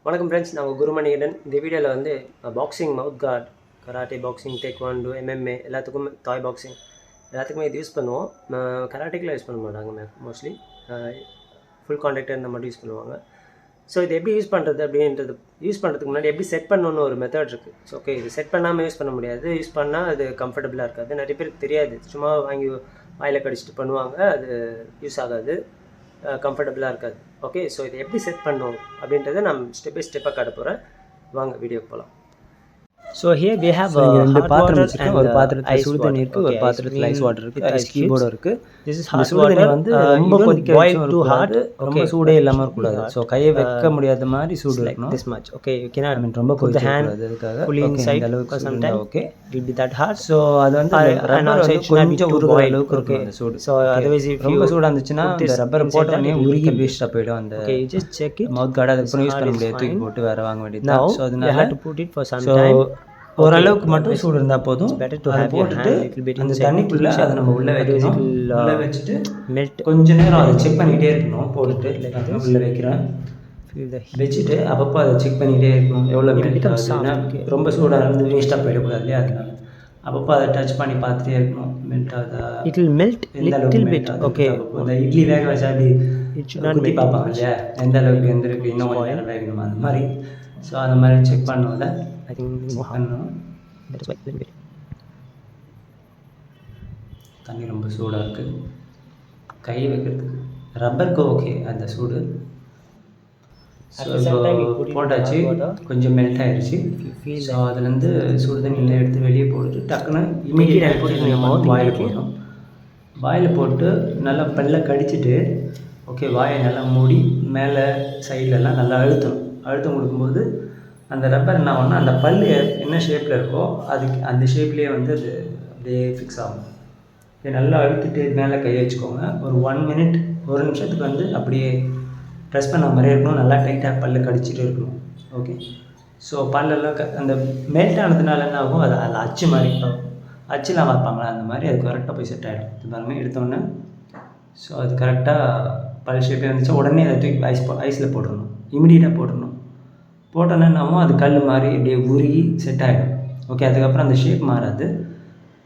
வணக்கம் ஃப்ரெண்ட்ஸ், நான் உங்கள் குருமணிகடன். இந்த வீடியோவில் வந்து boxing mouth guard, karate, boxing, taekwondo, MMA எல்லாத்துக்கும், தாய் பாக்ஸிங் எல்லாத்துக்குமே இது யூஸ் பண்ணுவோம். கராட்டேக்கில் யூஸ் பண்ண மாட்டாங்க மோஸ்ட்லி. ஃபுல் கான்டாக்ட் இருந்தால் மட்டும் யூஸ் பண்ணுவாங்க. ஸோ இது எப்படி யூஸ் பண்ணுறது அப்படின்றது, யூஸ் பண்ணுறதுக்கு முன்னாடி எப்படி செட் பண்ணணுன்னு ஒரு மெத்தட் இருக்குது. ஸோ ஓகே, இது செட் பண்ணாமல் யூஸ் பண்ண முடியாது. யூஸ் பண்ணால் அது கம்ஃபர்டபுளாக இருக்காது. நிறைய பேருக்கு தெரியாது, சும்மா வாங்கி வாயில் கடிச்சிட்டு பண்ணுவாங்க, அது யூஸ் ஆகாது, கம்ஃபர்டபுளாக இருக்காது. ஓகே, ஸோ இதை எப்படி செட் பண்ணோம் அப்படின்றத நான் ஸ்டெப் பை ஸ்டெப்பாக காட்ட போகிறேன். வாங்க வீடியோக்கு போகலாம். ஸோ ஹியர் வி ஹேவ் ரெண்டு பாத்திரம் வச்சிருக்கேன். ஒரு பாத்திரத்தில் சுடு தண்ணி இருக்குது, ஒரு பாத்திரத்தில் ஐஸ் வாட்டர் இருக்குது, ஐஸ் கீபோர்டும் இருக்குது. திஸ் இஸ் சுடு தண்ணி வந்து ரொம்ப கொதிக்க வச்சு இருக்கக்கூடாது, ரொம்ப சூடே இல்லாமல் இருக்கக்கூடாது. ஸோ கையை வைக்க முடியாத மாதிரி சூடு இருக்கணும். This much okay, you cannot mean ரொம்ப கொதிக்கக்கூடாது. அதுக்காக இந்த அளவுக்கு sometime okay will be that hard. So அது வந்து ரப்பர் வந்து கொஞ்சம் உருகிற அளவுக்கு இருக்கும் அந்த சூடு. ஸோ அதர்வைஸ் இஃப் ரொம்ப சூடாக இருந்துச்சுன்னா இந்த ரப்பர் போட்டோன்னே உருகி வேஸ்ட்டாக போயிடும். அந்த okay, you just check it. Mouth guard அதுக்கப்புறம் யூஸ் பண்ண முடியாது, தூக்கி போட்டு வேறு வாங்க வேண்டியது. ஸோ அதனால put it for some time. ஓரளவுக்கு மட்டும் சூடு இருந்தால் போதும். அதை போட்டுட்டு அந்த தண்ணிக்குள்ளே அதை நம்ம உள்ளே வைக்கணும். உள்ளே வச்சுட்டு மெல்ட் கொஞ்ச நேரம் அதை செக் பண்ணிக்கிட்டே இருக்கணும். போட்டுட்டு உள்ளே வைக்கிறேன், வச்சுட்டு அப்பப்போ அதை செக் பண்ணிக்கிட்டே இருக்கணும். எவ்வளோ மெல்ட் ஆகுதுன்னா ரொம்ப சூடாக இருந்து வேஸ்ட்டாக போயிடக்கூடாது இல்லையா, அதனால அப்பப்போ அதை டச் பண்ணி பார்த்துட்டே இருக்கணும். மெல்ட் ஆகுதா, it will melt little bit. Okay, அந்த இட்லி வேக வச்சா அப்படி குத்தி பார்ப்பாங்க இல்லையா, எந்த அளவுக்கு எந்திருக்கு, இன்னும் கொஞ்சம் நேரம் வேகணுமா அந்த மாதிரி. ஸோ அந்த மாதிரி செக் பண்ணுவோம். I think பண்ணணும். that is why little bit. தண்ணி ரொம்ப சூடாக இருக்குது, கை வைக்கிறதுக்கு. ரப்பருக்கு ஓகே அந்த சூடு. ஸோ இப்போ போட்டாச்சு, கொஞ்சம் மெல்ட் ஆகிடுச்சு. ஸோ அதுலேருந்து சுடு தண்ணியில் எடுத்து வெளியே போட்டு டக்குன்னு இமீடியட்டாக போட்டு வாயில் போடணும். வாயில் போட்டு நல்லா பல்ல கடிச்சிட்டு ஓகே, வாயை நல்லா மூடி மேலே சைட்லலாம் நல்லா அழுத்தம் கொடுக்கும்போது அந்த ரப்பர் என்ன ஆகும்னா அந்த பல் என்ன ஷேப்பில் இருக்கோ அதுக்கு அந்த ஷேப்லேயே வந்து அது அப்படியே ஃபிக்ஸ் ஆகும். இதை நல்லா அழுத்திட்டு மேலே கையை வச்சுக்கோங்க. ஒரு 1 மினிட், ஒரு நிமிஷத்துக்கு வந்து அப்படியே ப்ரெஸ் பண்ண மாதிரியே இருக்கணும். நல்லா டைட்டாக பல்ல கடிச்சிட்டு இருக்கணும். ஓகே, ஸோ பல்லெல்லாம் அந்த மெல்ட் ஆனதுனால என்ன ஆகும், அது அதில் அச்சு மாதிரி அச்சுலாம் வைப்பாங்களா அந்த மாதிரி அது கரெக்டாக போய் செட் ஆகிடும். இது பாருங்கள், எடுத்தோடனே ஸோ அது கரெக்டாக பல் ஷேப்பே வந்துச்சா உடனே அதை தூக்கி ஐஸில் போட்டுடணும். இமிடியேட்டாக போட்டுடணும். போட்டோன்னே என்னமோ அது கல் மாதிரி அப்படியே உருகி செட் ஆகிடும். ஓகே, அதுக்கப்புறம் அந்த ஷேப் மாறாது.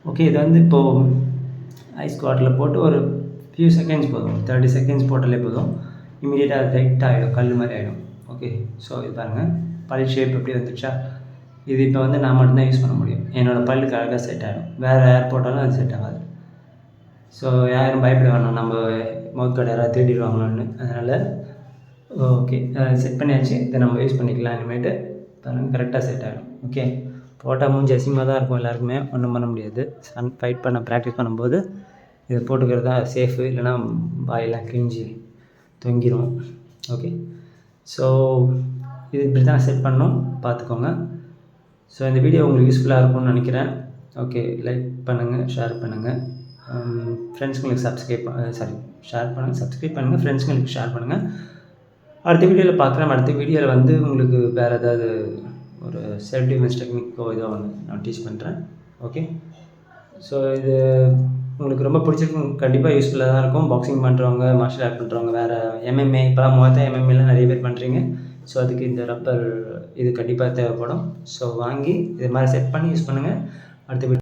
ஓகே, இது வந்து இப்போது ஐஸ் வாட்டரில் போட்டு ஒரு ஃபியூ செகண்ட்ஸ் போதும், 30 செகண்ட்ஸ் போட்டாலே போதும். இமீடியட்டாக அது டைட்டாக ஆகிடும், கல் மாதிரி ஆகிடும். ஓகே, ஸோ இது பாருங்கள், பல் ஷேப் எப்படி வந்துடுச்சா. இது இப்போ வந்து நான் மட்டும்தான் யூஸ் பண்ண முடியும். என்னோடய பல்லுக்கு அழகாக செட் ஆகிடும். வேறு யார் போட்டாலும் அது செட் ஆகாது. ஸோ யாரும் பயப்பட வேணாம், நம்ம மவுத் கார்டு யாராவது தேடிடுவாங்களான்னு. அதனால் ஓகே, செட் பண்ணியாச்சு. இதை நம்ம யூஸ் பண்ணிக்கலாம். இனிமேட்டு பாருங்கள், கரெக்டாக செட் ஆகிடும். ஓகே, போட்டால் மூஞ்சி அசிங்கமாக தான் இருக்கும் எல்லாருக்குமே, ஒன்றும் பண்ண முடியாது. ஃபைட் ப்ராக்டிஸ் பண்ணும்போது இதை போட்டுக்கிறது தான் சேஃபு, இல்லைனா வாயெல்லாம் கிழிஞ்சி தொங்கிடும். ஓகே, ஸோ இது இப்படி தான் செட் பண்ணணும், பார்த்துக்கோங்க. ஸோ இந்த வீடியோ உங்களுக்கு யூஸ்ஃபுல்லாக இருக்கும்னு நினைக்கிறேன். ஓகே, லைக் பண்ணுங்கள், ஷேர் பண்ணுங்கள், ஃப்ரெண்ட்ஸுங்களுக்கு ஷேர் பண்ணுங்கள், சப்ஸ்கிரைப் பண்ணுங்கள், ஃப்ரெண்ட்ஸுங்களுக்கு ஷேர் பண்ணுங்கள். அடுத்த வீடியோவில் பார்க்குறேன். அடுத்த வீடியோவில் வந்து உங்களுக்கு வேறு ஏதாவது ஒரு செல்ஃப் டிஃபென்ஸ் டெக்னிக்கோ ஏதோ ஒன்று நான் டீச் பண்ணுறேன். ஓகே, ஸோ இது உங்களுக்கு ரொம்ப பிடிச்சிருக்கும், கண்டிப்பாக யூஸ்ஃபுல்லாக தான் இருக்கும். பாக்ஸிங் பண்ணுறவங்க, மார்ஷல் ஆர்ட் பண்ணுறவங்க, வேறு MMA, இப்போலாம் MMA நிறைய பேர் பண்ணுறீங்க. ஸோ அதுக்கு இந்த ரப்பர் இது கண்டிப்பாக தேவைப்படும். ஸோ வாங்கி இது மாதிரி செட் பண்ணி யூஸ் பண்ணுங்கள். அடுத்த வீடியோ